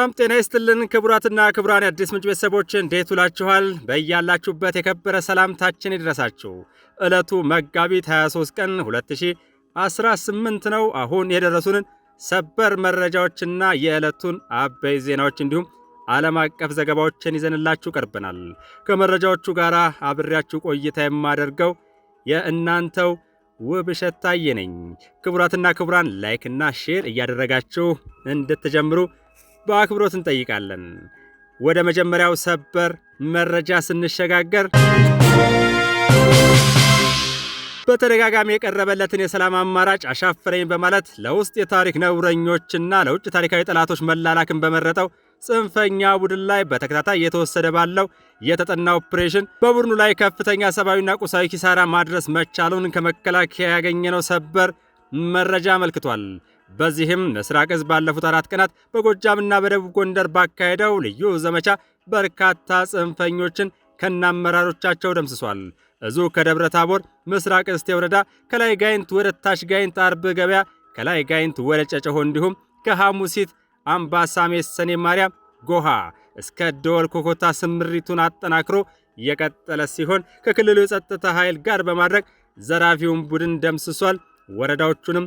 ሰላም ጤና ይስጥልን ክቡራትና ክቡራን አዲስ ምንጭ ቤተሰቦች እንዴት ውላችኋል? በእያላችሁበት የከበረ ሰላምታችን ይድረሳችሁ። ዕለቱ መጋቢት 23 ቀን 2018 ነው። አሁን የደረሱንን ሰበር መረጃዎችና የዕለቱን አበይ ዜናዎች እንዲሁም ዓለም አቀፍ ዘገባዎችን ይዘንላችሁ ቀርበናል። ከመረጃዎቹ ጋር አብሬያችሁ ቆይታ የማደርገው የእናንተው ውብሸት ታዬ ነኝ። ክቡራትና ክቡራን ላይክና ሼር እያደረጋችሁ እንድትጀምሩ በአክብሮት እንጠይቃለን። ወደ መጀመሪያው ሰበር መረጃ ስንሸጋገር በተደጋጋሚ የቀረበለትን የሰላም አማራጭ አሻፈረኝ በማለት ለውስጥ የታሪክ ነውረኞችና ለውጭ ታሪካዊ ጠላቶች መላላክን በመረጠው ጽንፈኛ ቡድን ላይ በተከታታይ እየተወሰደ ባለው የተጠና ኦፕሬሽን በቡድኑ ላይ ከፍተኛ ሰብአዊና ቁሳዊ ኪሳራ ማድረስ መቻሉን ከመከላከያ ያገኘነው ሰበር መረጃ አመልክቷል። በዚህም ምስራቅ ዕዝ ባለፉት 4 ቀናት በጎጃምና በደቡብ ጎንደር ባካሄደው ልዩ ዘመቻ በርካታ ጽንፈኞችን ከነአመራሮቻቸው ደምስሷል። እዙ ከደብረ ታቦር ምስራቅ እስቴ ወረዳ ከላይ ጋይንት ወደ ታች ጋይንት አርብ ገበያ ከላይ ጋይንት ወደ ጨጨሆ እንዲሁም ከሐሙሲት አምባሳሜ ሰኔ ማርያም ጎሃ እስከ ደወል ኮኮታ ስምሪቱን አጠናክሮ የቀጠለ ሲሆን ከክልሉ የጸጥታ ኃይል ጋር በማድረግ ዘራፊውን ቡድን ደምስሷል። ወረዳዎቹንም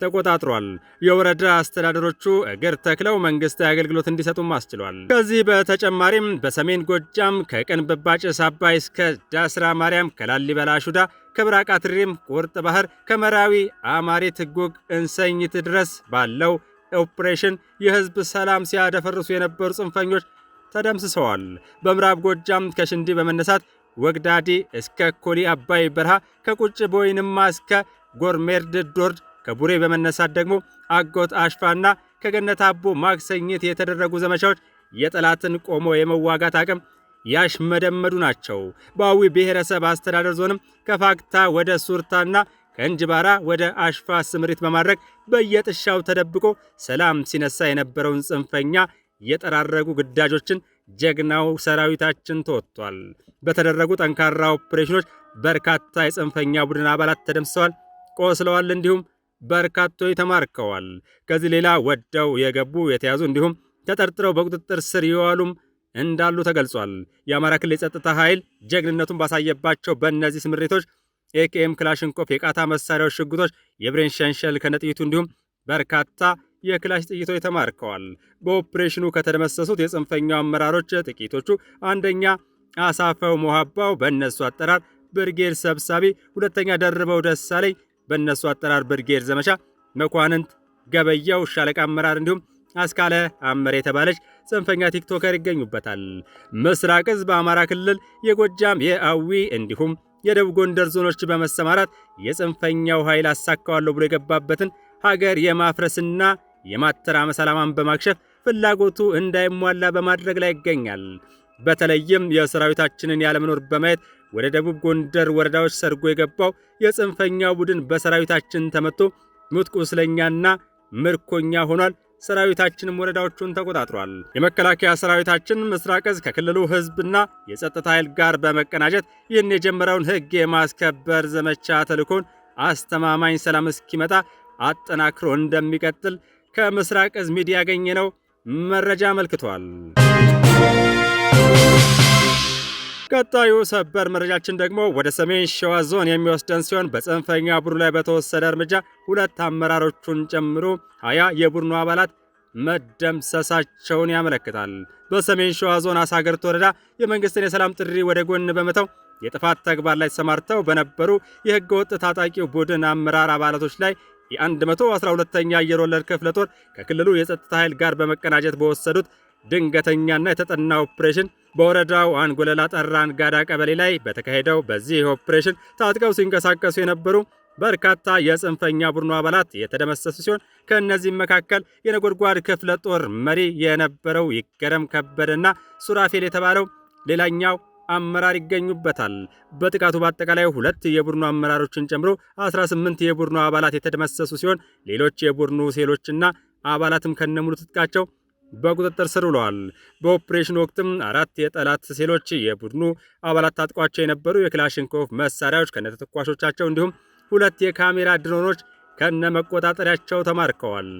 ተቆጣጥሯል። የወረዳ አስተዳደሮቹ እግር ተክለው መንግስታዊ አገልግሎት እንዲሰጡም አስችሏል። ከዚህ በተጨማሪም በሰሜን ጎጃም ከቅንብባ ጭስ አባይ እስከ ዳስራ ማርያም ከላሊበላ ሹዳ ከብራቃ ትሪም ቁርጥ ባህር ከመራዊ አማሬት ጉግ እንሰኝት ድረስ ባለው ኦፕሬሽን የህዝብ ሰላም ሲያደፈርሱ የነበሩ ጽንፈኞች ተደምስሰዋል። በምዕራብ ጎጃም ከሽንዲ በመነሳት ወግዳዲ እስከ ኮሊ አባይ በረሃ ከቁጭ ቦይንማ እስከ ጎርሜርድ ዶርድ ከቡሬ በመነሳት ደግሞ አጎት አሽፋና ከገነት አቦ ማክሰኝት የተደረጉ ዘመቻዎች የጠላትን ቆሞ የመዋጋት አቅም ያሽመደመዱ ናቸው። በአዊ ብሔረሰብ አስተዳደር ዞንም ከፋክታ ወደ ሱርታና ከእንጅባራ ወደ አሽፋ ስምሪት በማድረግ በየጥሻው ተደብቆ ሰላም ሲነሳ የነበረውን ጽንፈኛ የጠራረጉ ግዳጆችን ጀግናው ሰራዊታችን ተወጥቷል። በተደረጉ ጠንካራ ኦፕሬሽኖች በርካታ የጽንፈኛ ቡድን አባላት ተደምስሰዋል፣ ቆስለዋል፣ እንዲሁም በርካቶች ተማርከዋል። ከዚህ ሌላ ወደው የገቡ የተያዙ እንዲሁም ተጠርጥረው በቁጥጥር ስር የዋሉም እንዳሉ ተገልጿል። የአማራ ክልል የጸጥታ ኃይል ጀግንነቱን ባሳየባቸው በእነዚህ ስምሪቶች ኤኬኤም ክላሽንኮፍ የቃታ መሳሪያዎች፣ ሽጉጦች፣ የብሬን ሸንሸል ከነጥይቱ እንዲሁም በርካታ የክላሽ ጥይቶች ተማርከዋል። በኦፕሬሽኑ ከተደመሰሱት የጽንፈኛው አመራሮች ጥቂቶቹ አንደኛ አሳፈው ሞሃባው በእነሱ አጠራር ብርጌድ ሰብሳቢ፣ ሁለተኛ ደርበው ደሳለኝ በእነሱ አጠራር ብርጌድ ዘመቻ መኳንንት ገበያው ሻለቃ አመራር እንዲሁም አስካለ አመር የተባለች ጽንፈኛ ቲክቶከር ይገኙበታል። ምስራቅ ዕዝ በአማራ ክልል የጎጃም የአዊ እንዲሁም የደቡብ ጎንደር ዞኖች በመሰማራት የጽንፈኛው ኃይል አሳካዋለሁ ብሎ የገባበትን ሀገር የማፍረስና የማተራመስ ዓላማን በማክሸፍ ፍላጎቱ እንዳይሟላ በማድረግ ላይ ይገኛል። በተለይም የሰራዊታችንን ያለመኖር በማየት ወደ ደቡብ ጎንደር ወረዳዎች ሰርጎ የገባው የጽንፈኛው ቡድን በሰራዊታችን ተመቶ ሙት ቁስለኛና ምርኮኛ ሆኗል። ሰራዊታችንም ወረዳዎቹን ተቆጣጥሯል። የመከላከያ ሰራዊታችን ምስራቅ ዕዝ ከክልሉ ህዝብና የጸጥታ ኃይል ጋር በመቀናጀት ይህን የጀመረውን ህግ የማስከበር ዘመቻ ተልዕኮን አስተማማኝ ሰላም እስኪመጣ አጠናክሮ እንደሚቀጥል ከምስራቅ ዕዝ ሚዲያ ያገኘነው መረጃ አመልክቷል። ቀጣዩ ሰበር መረጃችን ደግሞ ወደ ሰሜን ሸዋ ዞን የሚወስደን ሲሆን በጽንፈኛ ቡድኑ ላይ በተወሰደ እርምጃ 2 አመራሮቹን ጨምሮ 20 የቡድኑ አባላት መደምሰሳቸውን ያመለክታል። በሰሜን ሸዋ ዞን አሳገርት ወረዳ የመንግስትን የሰላም ጥሪ ወደ ጎን በመተው የጥፋት ተግባር ላይ ተሰማርተው በነበሩ የህገ ወጥ ታጣቂው ቡድን አመራር አባላቶች ላይ የ112ኛ አየር ወለድ ክፍለ ጦር ከክልሉ የጸጥታ ኃይል ጋር በመቀናጀት በወሰዱት ድንገተኛና የተጠና ኦፕሬሽን በወረዳው አንጎለላ ጠራን ጋዳ ቀበሌ ላይ በተካሄደው በዚህ ኦፕሬሽን ታጥቀው ሲንቀሳቀሱ የነበሩ በርካታ የጽንፈኛ ቡድኑ አባላት የተደመሰሱ ሲሆን ከእነዚህም መካከል የነጎድጓድ ክፍለ ጦር መሪ የነበረው ይገረም ከበደና ሱራፌል የተባለው ሌላኛው አመራር ይገኙበታል። በጥቃቱ በአጠቃላይ 2 የቡድኑ አመራሮችን ጨምሮ 18 የቡድኑ አባላት የተደመሰሱ ሲሆን ሌሎች የቡድኑ ሴሎችና አባላትም ከነሙሉ ትጥቃቸው በቁጥጥር ስር ውለዋል። በኦፕሬሽን ወቅትም 4 የጠላት ሴሎች የቡድኑ አባላት ታጥቋቸው የነበሩ የክላሽንኮቭ መሳሪያዎች ከነተተኳሾቻቸው እንዲሁም 2 የካሜራ ድሮኖች ከነ መቆጣጠሪያቸው ተማርከዋል።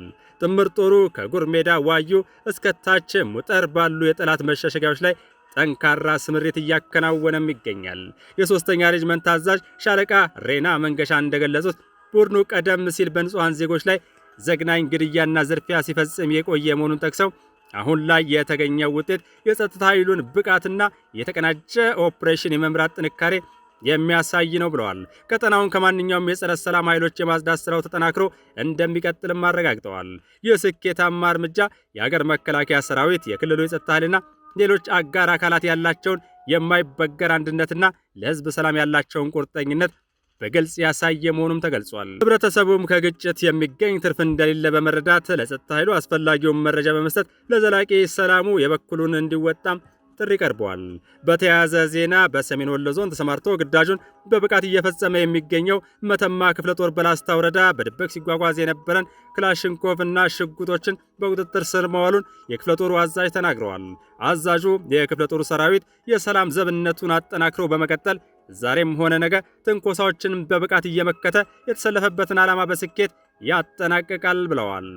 ጥምር ጦሩ ከጉር ሜዳ ዋዩ እስከ ታች ሙጠር ባሉ የጠላት መሸሸጊያዎች ላይ ጠንካራ ስምሪት እያከናወነም ይገኛል። የሶስተኛ ሬጅመንት አዛዥ ሻለቃ ሬና መንገሻ እንደገለጹት ቡድኑ ቀደም ሲል በንጹሃን ዜጎች ላይ ዘግናኝ ግድያና ዝርፊያ ሲፈጽም የቆየ መሆኑን ጠቅሰው አሁን ላይ የተገኘው ውጤት የጸጥታ ኃይሉን ብቃትና የተቀናጀ ኦፕሬሽን የመምራት ጥንካሬ የሚያሳይ ነው ብለዋል። ቀጠናውን ከማንኛውም የጸረ ሰላም ኃይሎች የማጽዳት ስራው ተጠናክሮ እንደሚቀጥልም አረጋግጠዋል። ይህ ስኬታማ እርምጃ የሀገር መከላከያ ሰራዊት፣ የክልሉ የጸጥታ ኃይልና ሌሎች አጋር አካላት ያላቸውን የማይበገር አንድነትና ለህዝብ ሰላም ያላቸውን ቁርጠኝነት በግልጽ ያሳየ መሆኑም ተገልጿል። ህብረተሰቡም ከግጭት የሚገኝ ትርፍ እንደሌለ በመረዳት ለጸጥታ ኃይሉ አስፈላጊውን መረጃ በመስጠት ለዘላቂ ሰላሙ የበኩሉን እንዲወጣም ጥሪ ቀርበዋል። በተያያዘ ዜና በሰሜን ወሎ ዞን ተሰማርቶ ግዳጁን በብቃት እየፈጸመ የሚገኘው መተማ ክፍለ ጦር በላስታ ወረዳ በድብቅ ሲጓጓዝ የነበረን ክላሽንኮቭ እና ሽጉጦችን በቁጥጥር ስር መዋሉን የክፍለ ጦሩ አዛዥ ተናግረዋል። አዛዡ የክፍለ ጦሩ ሰራዊት የሰላም ዘብነቱን አጠናክሮ በመቀጠል ዛሬም ሆነ ነገ ትንኮሳዎችን በብቃት እየመከተ የተሰለፈበትን ዓላማ በስኬት ያጠናቅቃል ብለዋል።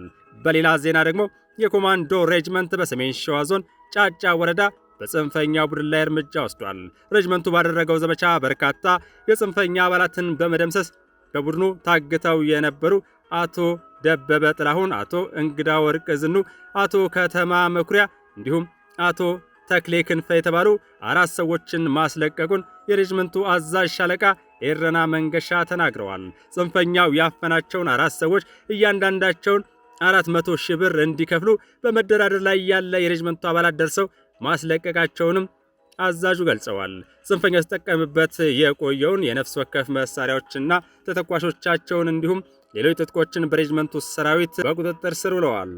በሌላ ዜና ደግሞ የኮማንዶ ሬጅመንት በሰሜን ሸዋ ዞን ጫጫ ወረዳ በጽንፈኛ ቡድን ላይ እርምጃ ወስዷል። ሬጅመንቱ ባደረገው ዘመቻ በርካታ የጽንፈኛ አባላትን በመደምሰስ በቡድኑ ታግተው የነበሩ አቶ ደበበ ጥላሁን፣ አቶ እንግዳ ወርቅ ዝኑ፣ አቶ ከተማ መኩሪያ እንዲሁም አቶ ተክሌ ክንፈ የተባሉ 4 ሰዎችን ማስለቀቁን የሬጅመንቱ አዛዥ ሻለቃ ኤረና መንገሻ ተናግረዋል። ጽንፈኛው ያፈናቸውን 4 ሰዎች እያንዳንዳቸውን 400 ሺህ ብር እንዲከፍሉ በመደራደር ላይ ያለ የሬጅመንቱ አባላት ደርሰው ማስለቀቃቸውንም አዛዡ ገልጸዋል። ጽንፈኛው ሲጠቀምበት የቆየውን የነፍስ ወከፍ መሳሪያዎችና ተተኳሾቻቸውን እንዲሁም ሌሎች ትጥቆችን በሬጅመንቱ ሰራዊት በቁጥጥር ስር ውለዋል።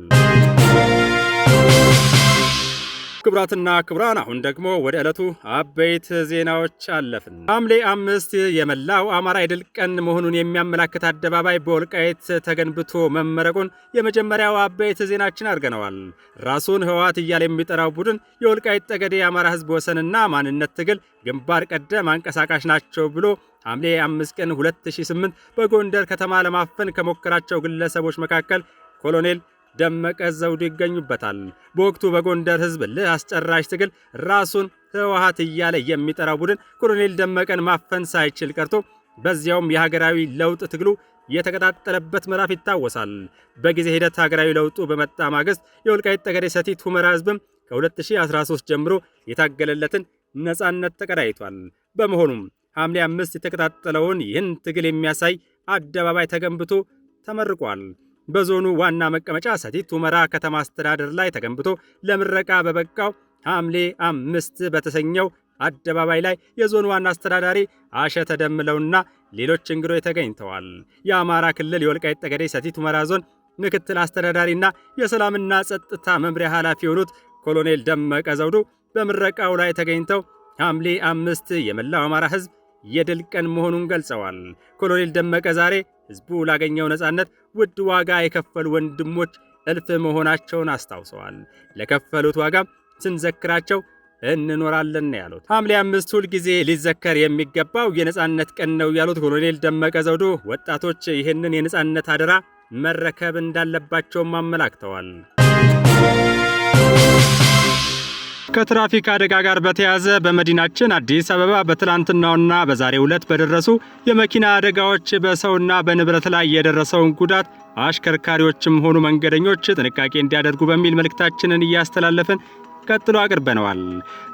ክቡራትና ክቡራን አሁን ደግሞ ወደ ዕለቱ አበይት ዜናዎች አለፍን። ሐምሌ 5 የመላው አማራ የድል ቀን መሆኑን የሚያመላክት አደባባይ በወልቃይት ተገንብቶ መመረቁን የመጀመሪያው አበይት ዜናችን አድርገነዋል። ራሱን ህወሓት እያለ የሚጠራው ቡድን የወልቃይት ጠገዴ የአማራ ህዝብ ወሰንና ማንነት ትግል ግንባር ቀደም አንቀሳቃሽ ናቸው ብሎ ሐምሌ 5 ቀን 2008 በጎንደር ከተማ ለማፈን ከሞከራቸው ግለሰቦች መካከል ኮሎኔል ደመቀ ዘውዱ ይገኙበታል። በወቅቱ በጎንደር ህዝብ ለአስጨራሽ ትግል ራሱን ህወሓት እያለ የሚጠራው ቡድን ኮሎኔል ደመቀን ማፈን ሳይችል ቀርቶ በዚያውም የሀገራዊ ለውጥ ትግሉ የተቀጣጠለበት ምዕራፍ ይታወሳል። በጊዜ ሂደት ሀገራዊ ለውጡ በመጣ ማግስት የወልቃይት ጠገዴ ሰቲት ሁመራ ህዝብም ከ2013 ጀምሮ የታገለለትን ነጻነት ተቀዳይቷል። በመሆኑም ሐምሌ 5 የተቀጣጠለውን ይህን ትግል የሚያሳይ አደባባይ ተገንብቶ ተመርቋል። በዞኑ ዋና መቀመጫ ሰቲት ሁመራ ከተማ አስተዳደር ላይ ተገንብቶ ለምረቃ በበቃው ሐምሌ 5 በተሰኘው አደባባይ ላይ የዞኑ ዋና አስተዳዳሪ አሸተ ደምለውና ሌሎች እንግዶች ተገኝተዋል። የአማራ ክልል የወልቃይት ጠገዴ ሰቲት ሁመራ ዞን ምክትል አስተዳዳሪና የሰላምና ጸጥታ መምሪያ ኃላፊ የሆኑት ኮሎኔል ደመቀ ዘውዱ በምረቃው ላይ ተገኝተው ሐምሌ 5 የመላው አማራ ህዝብ የድል ቀን መሆኑን ገልጸዋል። ኮሎኔል ደመቀ ዛሬ ህዝቡ ላገኘው ነጻነት ውድ ዋጋ የከፈሉ ወንድሞች እልፍ መሆናቸውን አስታውሰዋል። ለከፈሉት ዋጋም ስንዘክራቸው እንኖራለን ያሉት ሐምሌ 5 ሁል ጊዜ ሊዘከር የሚገባው የነጻነት ቀን ነው ያሉት ኮሎኔል ደመቀ ዘውዱ ወጣቶች ይህንን የነጻነት አደራ መረከብ እንዳለባቸውም አመላክተዋል። ከትራፊክ አደጋ ጋር በተያያዘ በመዲናችን አዲስ አበባ በትላንትናውና በዛሬው ዕለት በደረሱ የመኪና አደጋዎች በሰውና በንብረት ላይ የደረሰውን ጉዳት አሽከርካሪዎችም ሆኑ መንገደኞች ጥንቃቄ እንዲያደርጉ በሚል መልእክታችንን እያስተላለፍን ቀጥሎ አቅርበነዋል።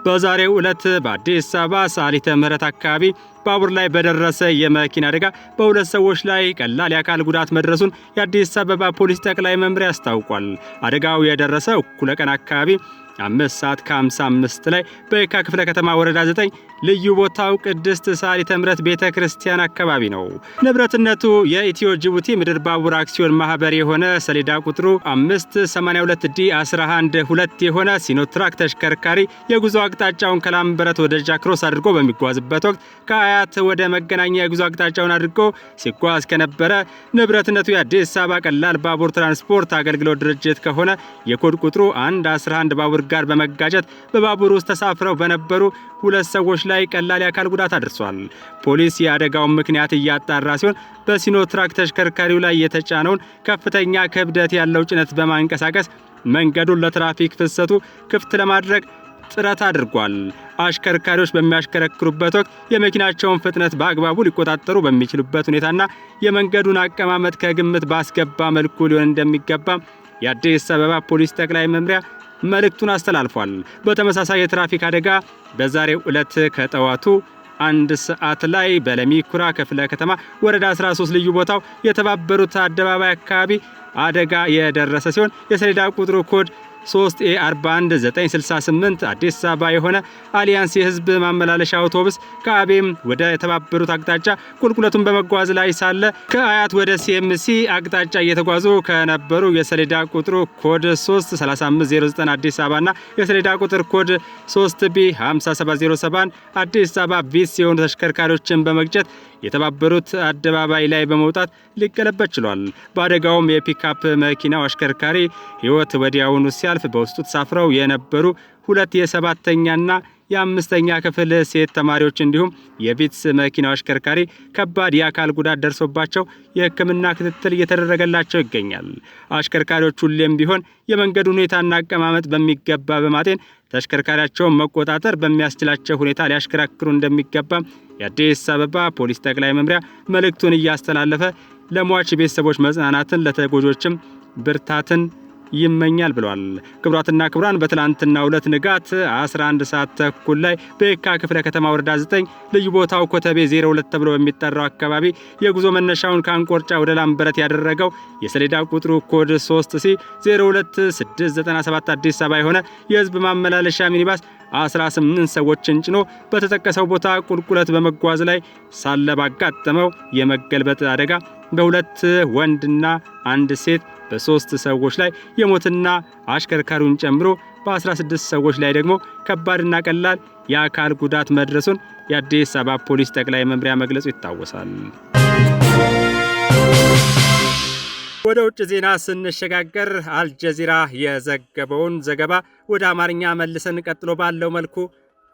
በዛሬው ዕለት በአዲስ አበባ ሳሊተ ምህረት አካባቢ ባቡር ላይ በደረሰ የመኪና አደጋ በሁለት ሰዎች ላይ ቀላል የአካል ጉዳት መድረሱን የአዲስ አበባ ፖሊስ ጠቅላይ መምሪያ አስታውቋል። አደጋው የደረሰው እኩለ ቀን አካባቢ 5:55 ላይ በየካ ክፍለ ከተማ ወረዳ 9 ልዩ ቦታው ቅድስት ሳሊተ ምህረት ቤተ ክርስቲያን አካባቢ ነው። ንብረትነቱ የኢትዮ ጅቡቲ ምድር ባቡር አክሲዮን ማህበር የሆነ ሰሌዳ ቁጥሩ 582D112 የሆነ ሲኖትራክ ተሽከርካሪ የጉዞ አቅጣጫውን ከላምበረት ወደ ጃክሮስ አድርጎ በሚጓዝበት ወቅት ከአያት ወደ መገናኛ የጉዞ አቅጣጫውን አድርጎ ሲጓዝ ከነበረ ንብረትነቱ የአዲስ አበባ ቀላል ባቡር ትራንስፖርት አገልግሎት ድርጅት ከሆነ የኮድ ቁጥሩ 111 ባቡር ጋር በመጋጨት በባቡር ውስጥ ተሳፍረው በነበሩ 2 ሰዎች ላይ ቀላል የአካል ጉዳት አድርሷል። ፖሊስ የአደጋውን ምክንያት እያጣራ ሲሆን በሲኖትራክ ተሽከርካሪው ላይ የተጫነውን ከፍተኛ ክብደት ያለው ጭነት በማንቀሳቀስ መንገዱን ለትራፊክ ፍሰቱ ክፍት ለማድረግ ጥረት አድርጓል። አሽከርካሪዎች በሚያሽከረክሩበት ወቅት የመኪናቸውን ፍጥነት በአግባቡ ሊቆጣጠሩ በሚችሉበት ሁኔታና የመንገዱን አቀማመጥ ከግምት ባስገባ መልኩ ሊሆን እንደሚገባ የአዲስ አበባ ፖሊስ ጠቅላይ መምሪያ መልእክቱን አስተላልፏል። በተመሳሳይ የትራፊክ አደጋ በዛሬው ዕለት ከጠዋቱ 1 ሰዓት ላይ በለሚ ኩራ ክፍለ ከተማ ወረዳ 13 ልዩ ቦታው የተባበሩት አደባባይ አካባቢ አደጋ የደረሰ ሲሆን የሰሌዳ ቁጥሩ ኮድ 3A41968 አዲስ አበባ የሆነ አሊያንስ የህዝብ ማመላለሻ አውቶቡስ ከአቤም ወደ የተባበሩት አቅጣጫ ቁልቁለቱን በመጓዝ ላይ ሳለ ከአያት ወደ ሲኤምሲ አቅጣጫ እየተጓዙ ከነበሩ የሰሌዳ ቁጥሩ ኮድ 33509 አዲስ አበባና የሰሌዳ ቁጥር ኮድ 3B5707 አዲስ አበባ ቪስ የሆኑ ተሽከርካሪዎችን በመግጨት የተባበሩት አደባባይ ላይ በመውጣት ሊገለበጥ ችሏል። በአደጋውም የፒካፕ መኪናው አሽከርካሪ ህይወት ወዲያውኑ ሲያልፍ በውስጡ ተሳፍረው የነበሩ 2 የ7ኛና የ5ኛ ክፍል ሴት ተማሪዎች እንዲሁም የቪትስ መኪናው አሽከርካሪ ከባድ የአካል ጉዳት ደርሶባቸው የሕክምና ክትትል እየተደረገላቸው ይገኛል። አሽከርካሪዎች ሁሌም ቢሆን የመንገድ ሁኔታና አቀማመጥ በሚገባ በማጤን ተሽከርካሪያቸውን መቆጣጠር በሚያስችላቸው ሁኔታ ሊያሽከራክሩ እንደሚገባ የአዲስ አበባ ፖሊስ ጠቅላይ መምሪያ መልእክቱን እያስተላለፈ ለሟች ቤተሰቦች መጽናናትን ለተጎጆችም ብርታትን ይመኛል ብሏል። ክቡራትና ክቡራን በትላንትናው ዕለት ንጋት 11 ሰዓት ተኩል ላይ በየካ ክፍለ ከተማ ወረዳ 9 ልዩ ቦታው ኮተቤ 02 ተብሎ በሚጠራው አካባቢ የጉዞ መነሻውን ከአንቆርጫ ወደ ላምበረት ያደረገው የሰሌዳ ቁጥሩ ኮድ 3C02697 አዲስ አበባ የሆነ የህዝብ ማመላለሻ ሚኒባስ 18 ሰዎችን ጭኖ በተጠቀሰው ቦታ ቁልቁለት በመጓዝ ላይ ሳለ ባጋጠመው የመገልበጥ አደጋ በ2 ወንድና 1 ሴት በ3 ሰዎች ላይ የሞትና አሽከርካሪውን ጨምሮ በ16 ሰዎች ላይ ደግሞ ከባድና ቀላል የአካል ጉዳት መድረሱን የአዲስ አበባ ፖሊስ ጠቅላይ መምሪያ መግለጹ ይታወሳል። ወደ ውጭ ዜና ስንሸጋገር አልጀዚራ የዘገበውን ዘገባ ወደ አማርኛ መልሰን ቀጥሎ ባለው መልኩ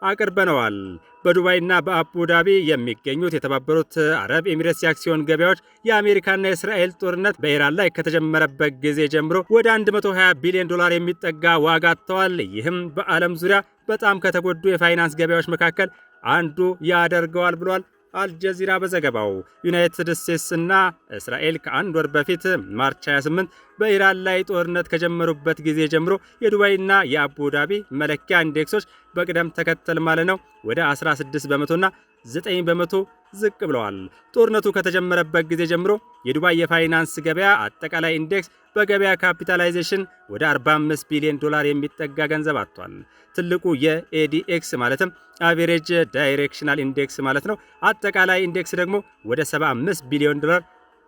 አቅርበነዋል። በዱባይና በአቡዳቢ የሚገኙት የተባበሩት አረብ ኤሚሬትስ የአክሲዮን ገበያዎች የአሜሪካና የእስራኤል ጦርነት በኢራን ላይ ከተጀመረበት ጊዜ ጀምሮ ወደ 120 ቢሊዮን ዶላር የሚጠጋ ዋጋ አጥተዋል። ይህም በዓለም ዙሪያ በጣም ከተጎዱ የፋይናንስ ገበያዎች መካከል አንዱ ያደርገዋል ብሏል አልጀዚራ በዘገባው። ዩናይትድ ስቴትስና እስራኤል ከአንድ ወር በፊት ማርች 28 በኢራን ላይ ጦርነት ከጀመሩበት ጊዜ ጀምሮ የዱባይና የአቡዳቢ መለኪያ ኢንዴክሶች በቅደም ተከተል ማለት ነው ወደ 16 በመቶና 9 በመቶ ዝቅ ብለዋል። ጦርነቱ ከተጀመረበት ጊዜ ጀምሮ የዱባይ የፋይናንስ ገበያ አጠቃላይ ኢንዴክስ በገበያ ካፒታላይዜሽን ወደ 45 ቢሊዮን ዶላር የሚጠጋ ገንዘብ አጥቷል። ትልቁ የኤዲኤክስ ማለትም አቬሬጅ ዳይሬክሽናል ኢንዴክስ ማለት ነው አጠቃላይ ኢንዴክስ ደግሞ ወደ 75 ቢሊዮን ዶላር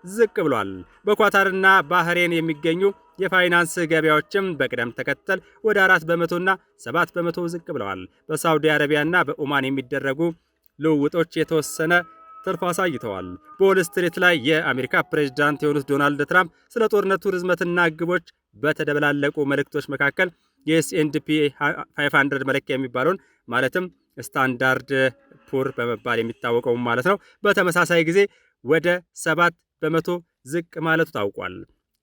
ዝቅ ብሏል። በኳታርና ባህሬን የሚገኙ የፋይናንስ ገበያዎችም በቅደም ተከተል ወደ 4 በመቶና 7 በመቶ ዝቅ ብለዋል። በሳውዲ አረቢያና በኦማን የሚደረጉ ልውውጦች የተወሰነ ትርፍ አሳይተዋል። በዎል ስትሪት ላይ የአሜሪካ ፕሬዝዳንት የሆኑት ዶናልድ ትራምፕ ስለ ጦርነቱ ርዝመትና ግቦች በተደበላለቁ መልእክቶች መካከል የኤስ&ፒ 500 መለኪያ የሚባለውን ማለትም ስታንዳርድ ፑር በመባል የሚታወቀው ማለት ነው በተመሳሳይ ጊዜ ወደ 7 በመቶ ዝቅ ማለቱ ታውቋል።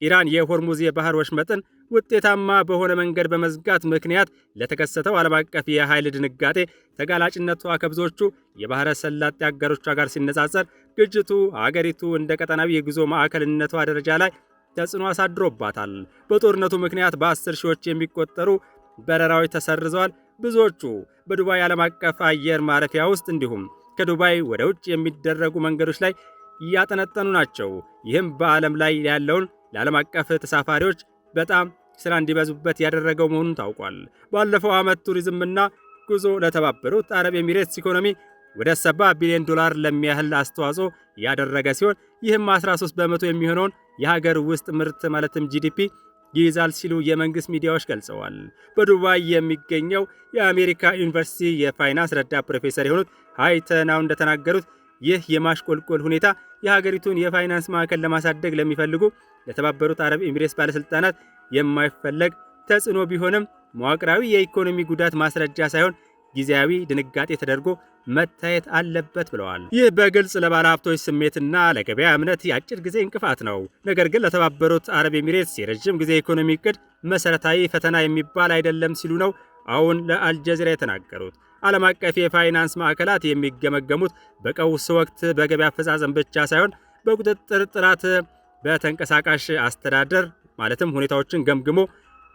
ኢራን የሆርሙዝ የባህር ወሽመጥን ውጤታማ በሆነ መንገድ በመዝጋት ምክንያት ለተከሰተው ዓለም አቀፍ የኃይል ድንጋጤ ተጋላጭነቷ ከብዙዎቹ የባህረ ሰላጤ አጋሮቿ ጋር ሲነጻጸር ግጭቱ አገሪቱ እንደ ቀጠናዊ የጉዞ ማዕከልነቷ ደረጃ ላይ ተጽዕኖ አሳድሮባታል። በጦርነቱ ምክንያት በ10 ሺዎች የሚቆጠሩ በረራዎች ተሰርዘዋል። ብዙዎቹ በዱባይ ዓለም አቀፍ አየር ማረፊያ ውስጥ እንዲሁም ከዱባይ ወደ ውጭ የሚደረጉ መንገዶች ላይ እያጠነጠኑ ናቸው። ይህም በዓለም ላይ ያለውን ለዓለም አቀፍ ተሳፋሪዎች በጣም ስራ እንዲበዙበት ያደረገው መሆኑን ታውቋል። ባለፈው ዓመት ቱሪዝምና ጉዞ ለተባበሩት አረብ ኤሚሬትስ ኢኮኖሚ ወደ 70 ቢሊዮን ዶላር ለሚያህል አስተዋጽኦ ያደረገ ሲሆን ይህም 13 በመቶ የሚሆነውን የሀገር ውስጥ ምርት ማለትም ጂዲፒ ይይዛል ሲሉ የመንግስት ሚዲያዎች ገልጸዋል። በዱባይ የሚገኘው የአሜሪካ ዩኒቨርሲቲ የፋይናንስ ረዳት ፕሮፌሰር የሆኑት ሃይተናው እንደተናገሩት ይህ የማሽቆልቆል ሁኔታ የሀገሪቱን የፋይናንስ ማዕከል ለማሳደግ ለሚፈልጉ ለተባበሩት አረብ ኤሚሬትስ ባለስልጣናት የማይፈለግ ተጽዕኖ ቢሆንም መዋቅራዊ የኢኮኖሚ ጉዳት ማስረጃ ሳይሆን ጊዜያዊ ድንጋጤ ተደርጎ መታየት አለበት ብለዋል። ይህ በግልጽ ለባለሀብቶች ስሜትና ለገበያ እምነት የአጭር ጊዜ እንቅፋት ነው። ነገር ግን ለተባበሩት አረብ ኤሚሬትስ የረጅም ጊዜ ኢኮኖሚ እቅድ መሰረታዊ ፈተና የሚባል አይደለም ሲሉ ነው አሁን ለአልጀዚራ የተናገሩት። ዓለም አቀፍ የፋይናንስ ማዕከላት የሚገመገሙት በቀውስ ወቅት በገበያ አፈጻጸም ብቻ ሳይሆን በቁጥጥር ጥራት፣ በተንቀሳቃሽ አስተዳደር ማለትም ሁኔታዎችን ገምግሞ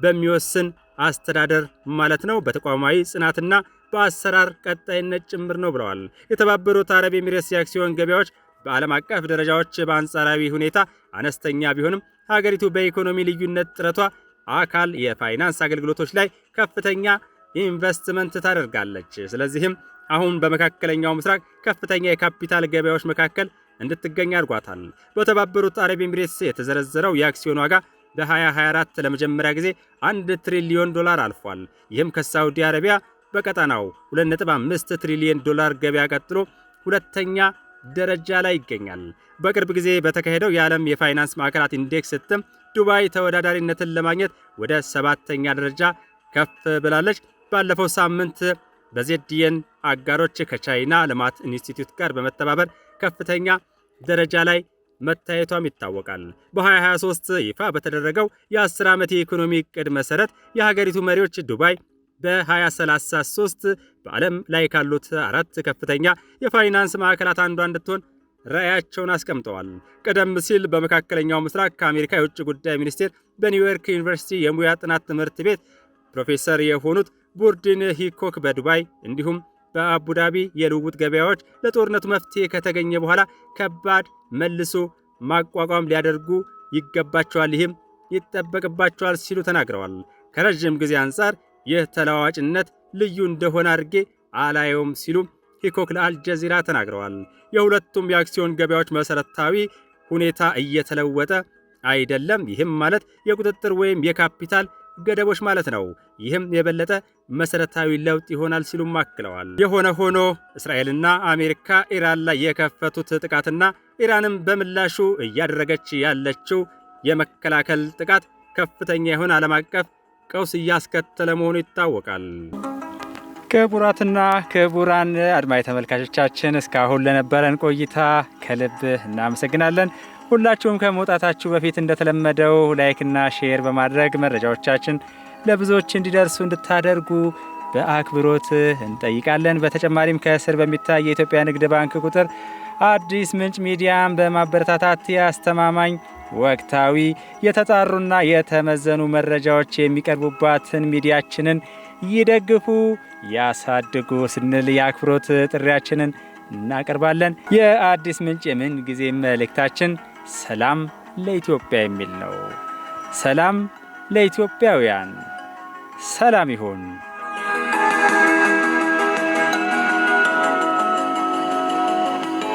በሚወስን አስተዳደር ማለት ነው፣ በተቋማዊ ጽናትና በአሰራር ቀጣይነት ጭምር ነው ብለዋል። የተባበሩት አረብ ኤሚሬትስ የአክሲዮን ገበያዎች በዓለም አቀፍ ደረጃዎች በአንጻራዊ ሁኔታ አነስተኛ ቢሆንም ሀገሪቱ በኢኮኖሚ ልዩነት ጥረቷ አካል የፋይናንስ አገልግሎቶች ላይ ከፍተኛ ኢንቨስትመንት ታደርጋለች። ስለዚህም አሁን በመካከለኛው ምስራቅ ከፍተኛ የካፒታል ገበያዎች መካከል እንድትገኝ አድርጓታል። በተባበሩት አረብ ኤሚሬትስ የተዘረዘረው የአክሲዮን ዋጋ በ2024 ለመጀመሪያ ጊዜ $1 ትሪሊዮን አልፏል። ይህም ከሳዑዲ አረቢያ በቀጠናው $2.5 ትሪሊዮን ገበያ ቀጥሎ ሁለተኛ ደረጃ ላይ ይገኛል። በቅርብ ጊዜ በተካሄደው የዓለም የፋይናንስ ማዕከላት ኢንዴክስ ስትም ዱባይ ተወዳዳሪነትን ለማግኘት ወደ 7ኛ ደረጃ ከፍ ብላለች። ባለፈው ሳምንት በዜድየን አጋሮች ከቻይና ልማት ኢንስቲትዩት ጋር በመተባበር ከፍተኛ ደረጃ ላይ መታየቷም ይታወቃል። በ2023 ይፋ በተደረገው የ10 ዓመት የኢኮኖሚ እቅድ መሰረት የሀገሪቱ መሪዎች ዱባይ በ2033 በዓለም ላይ ካሉት 4 ከፍተኛ የፋይናንስ ማዕከላት አንዷ እንድትሆን ራዕያቸውን አስቀምጠዋል። ቀደም ሲል በመካከለኛው ምስራቅ ከአሜሪካ የውጭ ጉዳይ ሚኒስቴር በኒውዮርክ ዩኒቨርሲቲ የሙያ ጥናት ትምህርት ቤት ፕሮፌሰር የሆኑት ቡርዲን ሂኮክ በዱባይ እንዲሁም በአቡዳቢ የልውውጥ ገበያዎች ለጦርነቱ መፍትሄ ከተገኘ በኋላ ከባድ መልሶ ማቋቋም ሊያደርጉ ይገባቸዋል፣ ይህም ይጠበቅባቸዋል ሲሉ ተናግረዋል። ከረዥም ጊዜ አንጻር ይህ ተለዋዋጭነት ልዩ እንደሆነ አድርጌ አላየውም ሲሉ ሂኮክ ለአልጀዚራ ተናግረዋል። የሁለቱም የአክሲዮን ገበያዎች መሰረታዊ ሁኔታ እየተለወጠ አይደለም። ይህም ማለት የቁጥጥር ወይም የካፒታል ገደቦች ማለት ነው። ይህም የበለጠ መሰረታዊ ለውጥ ይሆናል ሲሉም አክለዋል። የሆነ ሆኖ እስራኤልና አሜሪካ ኢራን ላይ የከፈቱት ጥቃትና ኢራንም በምላሹ እያደረገች ያለችው የመከላከል ጥቃት ከፍተኛ የሆነ ዓለም አቀፍ ቀውስ እያስከተለ መሆኑ ይታወቃል። ክቡራትና ክቡራን አድማጭ ተመልካቾቻችን እስካሁን ለነበረን ቆይታ ከልብ እናመሰግናለን። ሁላችሁም ከመውጣታችሁ በፊት እንደተለመደው ላይክና ሼር በማድረግ መረጃዎቻችን ለብዙዎች እንዲደርሱ እንድታደርጉ በአክብሮት እንጠይቃለን። በተጨማሪም ከስር በሚታይ የኢትዮጵያ ንግድ ባንክ ቁጥር አዲስ ምንጭ ሚዲያን በማበረታታት የአስተማማኝ ወቅታዊ የተጣሩና የተመዘኑ መረጃዎች የሚቀርቡባትን ሚዲያችንን ይደግፉ፣ ያሳድጉ ስንል የአክብሮት ጥሪያችንን እናቀርባለን። የአዲስ ምንጭ የምን ጊዜ መልእክታችን ሰላም ለኢትዮጵያ የሚል ነው። ሰላም ለኢትዮጵያውያን፣ ሰላም ይሁን።